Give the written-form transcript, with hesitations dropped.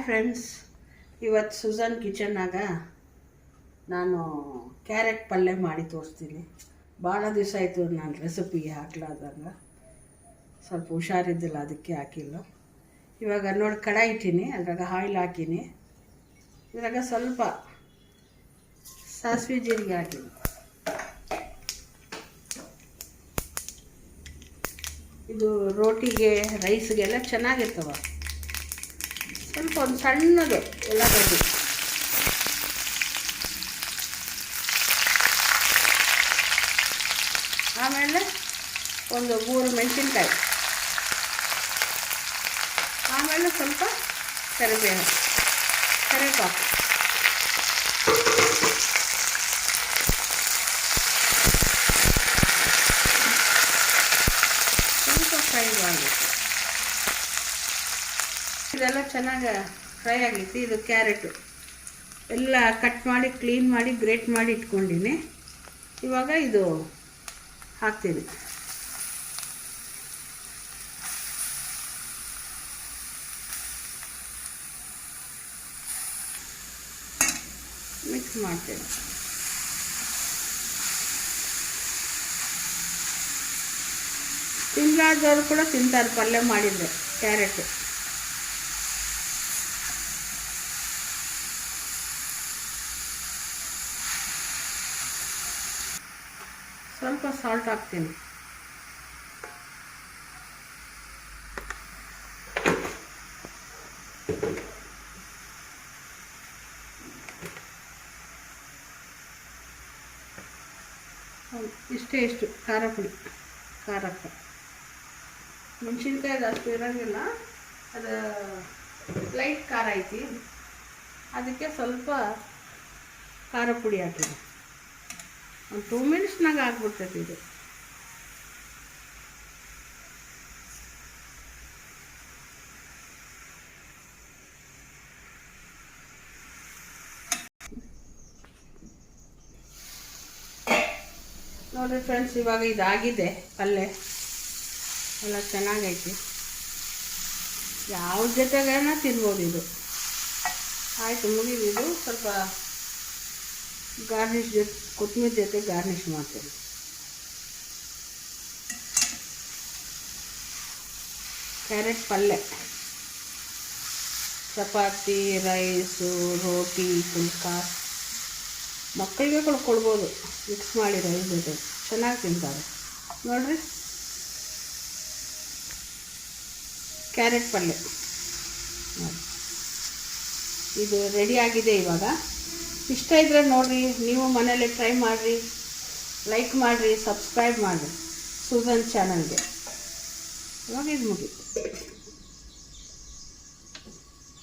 Friends, ಇವತ್ತು ಸುಜಾನ್ ಕಿಚನ್ನಾಗ ನಾನು carrot ಪಲ್ಯ ಮಾಡಿ ತೋರಿಸ್ತೀನಿ. ಭಾಳ ದಿವಸ ಆಯಿತು ನಾನು ರೆಸಿಪಿ ಹಾಕ್ಲಾರ್ದಾಗ, ಸ್ವಲ್ಪ ಹುಷಾರಿದ್ದಿಲ್ಲ ಅದಕ್ಕೆ ಹಾಕಿಲ್ಲ. ಇವಾಗ ನೋಡಿ ಕಡಾಯಿ ಇಟ್ಟೀನಿ, ಅದ್ರಾಗ ಆಯಿಲ್ ಹಾಕೀನಿ. ಇದ್ರಾಗ ಸ್ವಲ್ಪ ಸಾಸಿವೆ ಜೀರಿಗೆ ಹಾಕೀನಿ. ಇದು ರೋಟಿಗೆ ರೈಸ್ಗೆಲ್ಲ ಚೆನ್ನಾಗಿರ್ತವೆ. ಸ್ವಲ್ಪ ಒಂದು ಸಣ್ಣದು ಉಳ್ಳಾಗಡ್ಡಿ, ಆಮೇಲೆ ಒಂದು 3 ಮೆಣಸಿನ್ಕಾಯಿ, ಆಮೇಲೆ ಸ್ವಲ್ಪ ಕರಿಬೇವು, ಕರಿವೇಪಾಕು, ಸ್ವಲ್ಪ ಫ್ರೈ ಆಗಬೇಕು. ಇದೆಲ್ಲ ಚೆನ್ನಾಗಿ ಫ್ರೈ ಆಗೈತಿ. ಇದು ಕ್ಯಾರೆಟು ಎಲ್ಲ ಕಟ್ ಮಾಡಿ ಕ್ಲೀನ್ ಮಾಡಿ ಗ್ರೇಟ್ ಮಾಡಿ ಇಟ್ಕೊಂಡಿನಿ. ಇವಾಗ ಇದು ಹಾಕ್ತೀನಿ. ಮಿಕ್ಸ್ ಮಾಡ್ತೇನೆ. ತಿನ್ನಲಾರ್ದವ್ರು ಕೂಡ ತಿಂತಾರೆ ಪಲ್ಯ ಮಾಡಿದರೆ ಕ್ಯಾರೆಟ್. ಸ್ವಲ್ಪ ಸಾಲ್ಟ್ ಹಾಕ್ತೀನಿ. ಇಷ್ಟು ಖಾರ ಪುಡಿ, ಖಾರಕ್ಕೆ ಮೆಣಸಿನ್ಕಾಯಿ ಜಾಸ್ತಿ ಇರೋಂಗಿಲ್ಲ, ಅದು ಲೈಟ್ ಖಾರ ಐತಿ, ಅದಕ್ಕೆ ಸ್ವಲ್ಪ ಖಾರ ಪುಡಿ ಹಾಕಿದೆ. ಒಂದು 2 ಮಿನಿಟ್ಸ್ನಾಗ ಆಗ್ಬಿಡ್ತೈತಿ ಇದು. ನೋಡಿರಿ ಫ್ರೆಂಡ್ಸ್, ಇವಾಗ ಇದಾಗಿದೆ ಪಲ್ಯ ಎಲ್ಲ ಚೆನ್ನಾಗೈತಿ. ಯಾವ ಜೊತೆಗೇನ ತಿನ್ಬೋದು ಇದು. ಆಯಿತು, ಮುಗಿದಿದ್ದು. ಸ್ವಲ್ಪ ಗಾರ್ನಿಷ್ ಜೊತೆ ಕೊತ್ತಂಬರಿ ಜೊತೆ ಗಾರ್ನಿಷ್ ಮಾಡ್ತೀನಿ. ಕ್ಯಾರೆಟ್ ಪಲ್ಯ ಚಪಾತಿ, ರೈಸು, ರೋಟಿ, ಪುಲ್ಕ ಮಕ್ಕಳಿಗೆ ಕೊಡ್ಬೋದು. ಮಿಕ್ಸ್ ಮಾಡಿ ರೈಸ್ ಜೊತೆ ಚೆನ್ನಾಗಿ ತಿಂತಾರೆ. ನೋಡಿರಿ, ಕ್ಯಾರೆಟ್ ಪಲ್ಯ ಇದು ರೆಡಿ ಆಗಿದೆ. ಇವಾಗ ಇಷ್ಟ ಇದ್ದರೆ ನೋಡಿರಿ, ನೀವು ಮನೇಲಿ ಟ್ರೈ ಮಾಡಿರಿ, ಲೈಕ್ ಮಾಡಿರಿ, ಸಬ್ಸ್ಕ್ರೈಬ್ ಮಾಡಿರಿ ಸುಜಾನ್ ಚಾನಲ್ಗೆ. ಇವಾಗ ಇದು ಮುಗಿ.